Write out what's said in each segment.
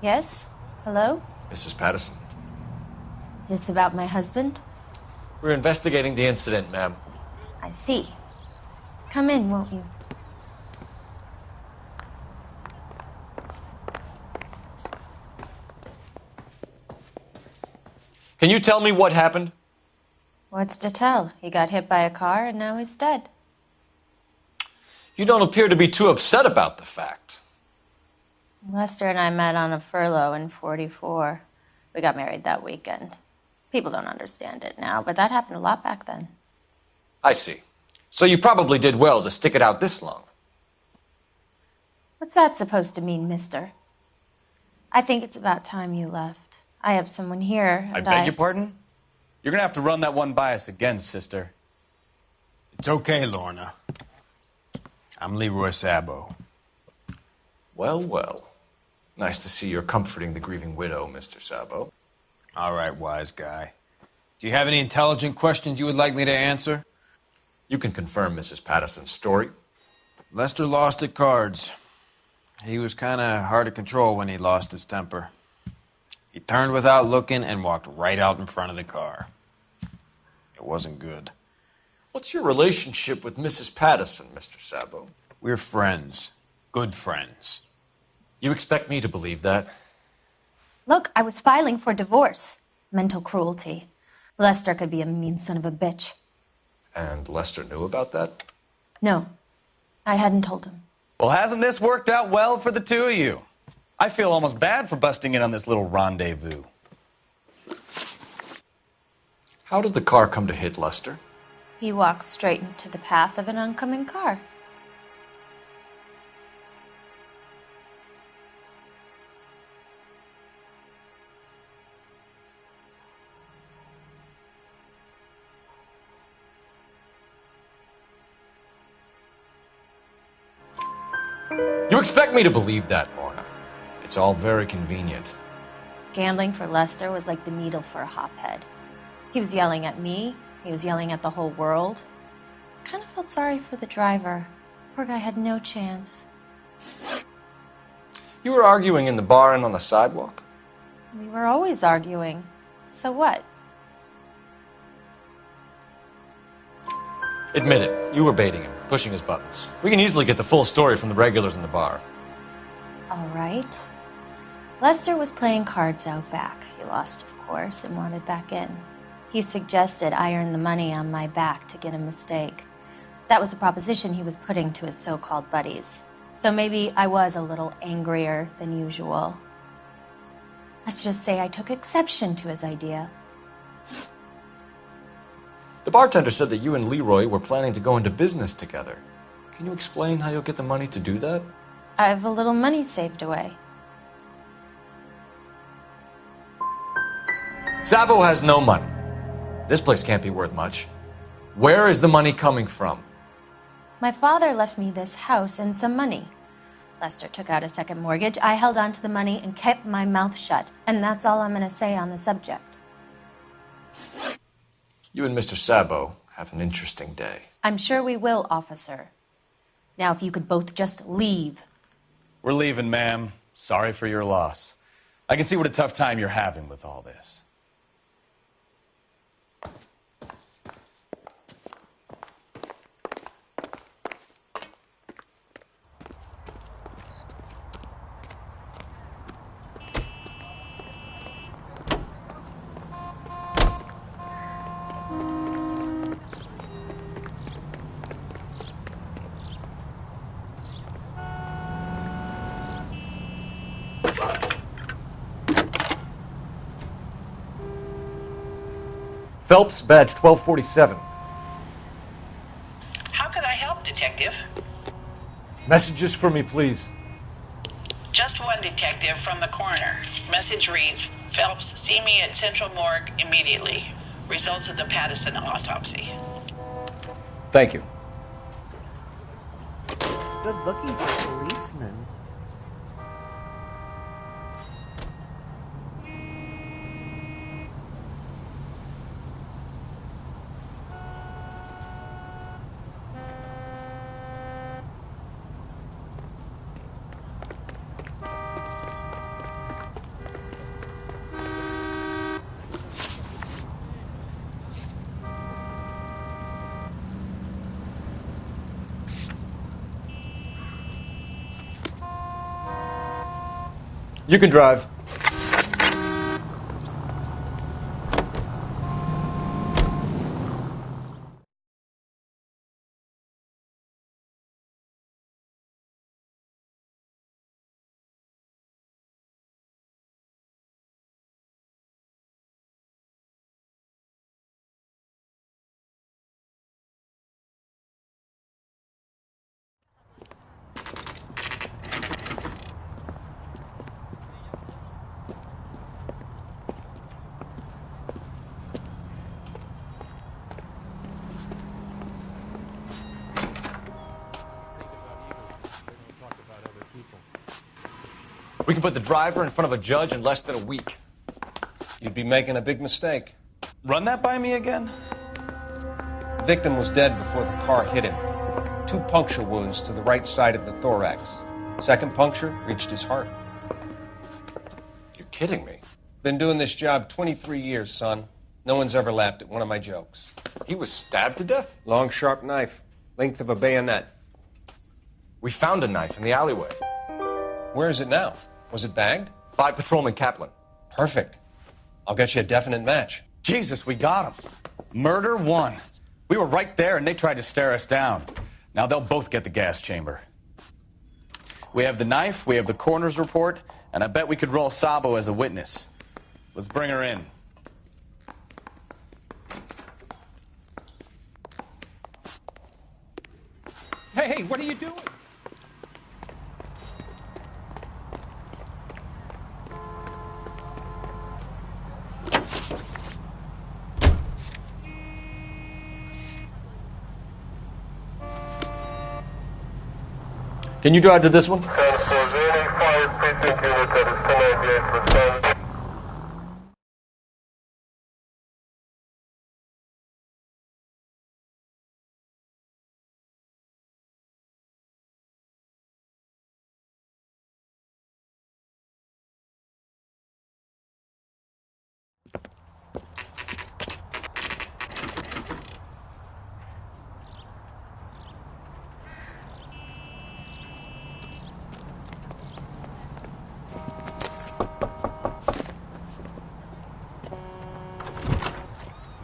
Yes? Hello? Mrs. Patterson. Is this about my husband? We're investigating the incident, ma'am. I see. Come in, won't you? Can you tell me what happened? What's to tell? He got hit by a car and now he's dead. You don't appear to be too upset about the fact. Lester and I met on a furlough in '44. We got married that weekend. People don't understand it now, but that happened a lot back then. I see. So you probably did well to stick it out this long. What's that supposed to mean, mister? I think it's about time you left. I have someone here, I and beg your pardon? You're gonna have to run that one by us again, sister. It's okay, Lorna. I'm Leroy Sabo. Well, well. Nice to see you're comforting the grieving widow, Mr. Sabo. All right, wise guy. Do you have any intelligent questions you would like me to answer? You can confirm Mrs. Patterson's story. Lester lost at cards. He was kind of hard to control when he lost his temper. He turned without looking and walked right out in front of the car. It wasn't good. What's your relationship with Mrs. Patterson, Mr. Sabo? We're friends. Good friends. You expect me to believe that? Look, I was filing for divorce. Mental cruelty. Lester could be a mean son of a bitch. And Lester knew about that? No, I hadn't told him. Well, hasn't this worked out well for the two of you? I feel almost bad for busting in on this little rendezvous. How did the car come to hit Lester? He walked straight into the path of an oncoming car. You expect me to believe that, Lorna? It's all very convenient. Gambling for Lester was like the needle for a hophead. He was yelling at me. He was yelling at the whole world. I kind of felt sorry for the driver. Poor guy had no chance. You were arguing in the bar and on the sidewalk? We were always arguing. So what? Admit it, you were baiting him, pushing his buttons. We can easily get the full story from the regulars in the bar. All right. Lester was playing cards out back. He lost, of course, and wanted back in. He suggested I earn the money on my back to get a mistake. That was the proposition he was putting to his so-called buddies. So maybe I was a little angrier than usual. Let's just say I took exception to his idea. The bartender said that you and Leroy were planning to go into business together. Can you explain how you'll get the money to do that? I have a little money saved away. Sabo has no money. This place can't be worth much. Where is the money coming from? My father left me this house and some money. Lester took out a second mortgage. I held on to the money and kept my mouth shut. And that's all I'm going to say on the subject. You and Mr. Sabo have an interesting day. I'm sure we will, officer. Now, if you could both just leave. We're leaving, ma'am. Sorry for your loss. I can see what a tough time you're having with all this. Phelps, badge 1247. How can I help, Detective? Messages for me, please. Just one detective from the coroner. Message reads, Phelps, see me at Central Morgue immediately. Results of the Patterson autopsy. Thank you. It's good looking for policemen. You can drive. We can put the driver in front of a judge in less than a week. You'd be making a big mistake. Run that by me again? The victim was dead before the car hit him. 2 puncture wounds to the right side of the thorax. Second puncture reached his heart. You're kidding me. Been doing this job 23 years, son. No one's ever laughed at one of my jokes. He was stabbed to death? Long, sharp knife. Length of a bayonet. We found a knife in the alleyway. Where is it now? Was it bagged? By Patrolman Kaplan. Perfect. I'll get you a definite match. Jesus, we got him. Murder 1. We were right there and they tried to stare us down. Now they'll both get the gas chamber. We have the knife, we have the coroner's report, and I bet we could roll Sabo as a witness. Let's bring her in. Hey, what are you doing? Can you drive to this one?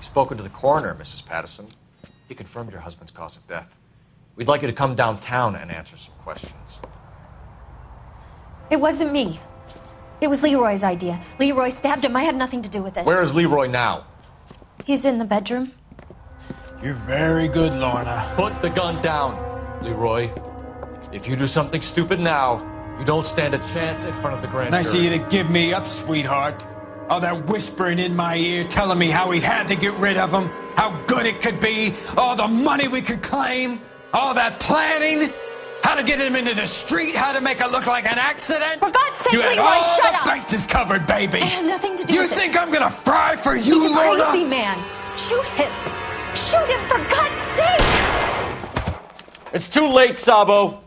Spoken to the coroner, Mrs. Patterson. He confirmed your husband's cause of death. We'd like you to come downtown and answer some questions. It wasn't me. It was Leroy's idea. Leroy stabbed him. I had nothing to do with it. Where is Leroy now? He's in the bedroom. You're very good, Lorna. Put the gun down, Leroy. If you do something stupid now, you don't stand a chance in front of the grand jury. Nice of you to give me up, sweetheart. All that whispering in my ear, telling me how we had to get rid of him, how good it could be, all the money we could claim, all that planning, how to get him into the street, how to make it look like an accident. For God's sake, you had Leroy, all shut the up! bases covered, baby. I had nothing to do You with it. think I'm gonna fry for you, He's a Lorna? crazy man. Shoot him. Shoot him, for God's sake! It's too late, Sabo.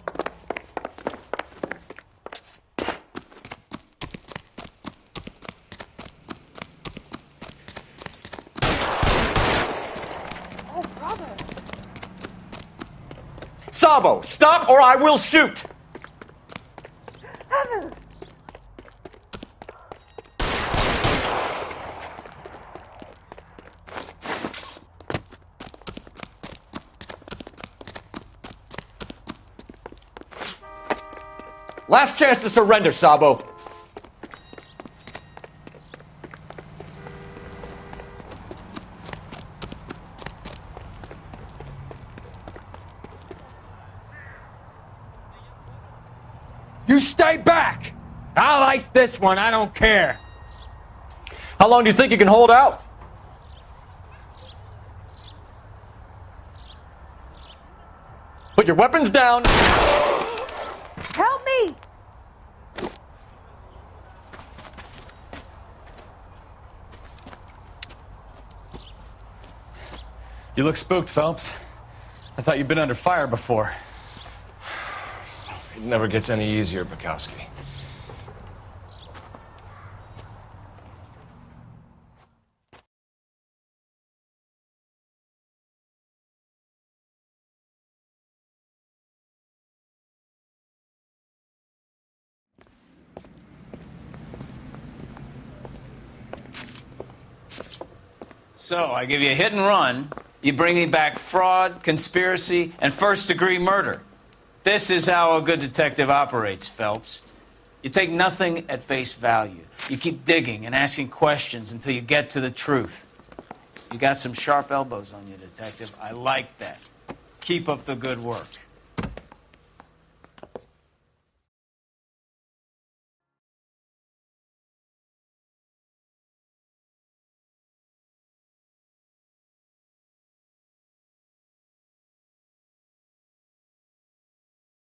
Sabo, stop or I will shoot! Heavens! Last chance to surrender, Sabo. You stay back! I'll ice this one, I don't care. How long do you think you can hold out? Put your weapons down. Help me! You look spooked, Phelps. I thought you'd been under fire before. It never gets any easier, Bukowski. So, I give you a hit and run. You bring me back fraud, conspiracy, and first-degree murder. This is how a good detective operates, Phelps. You take nothing at face value. You keep digging and asking questions until you get to the truth. You got some sharp elbows on you, detective. I like that. Keep up the good work.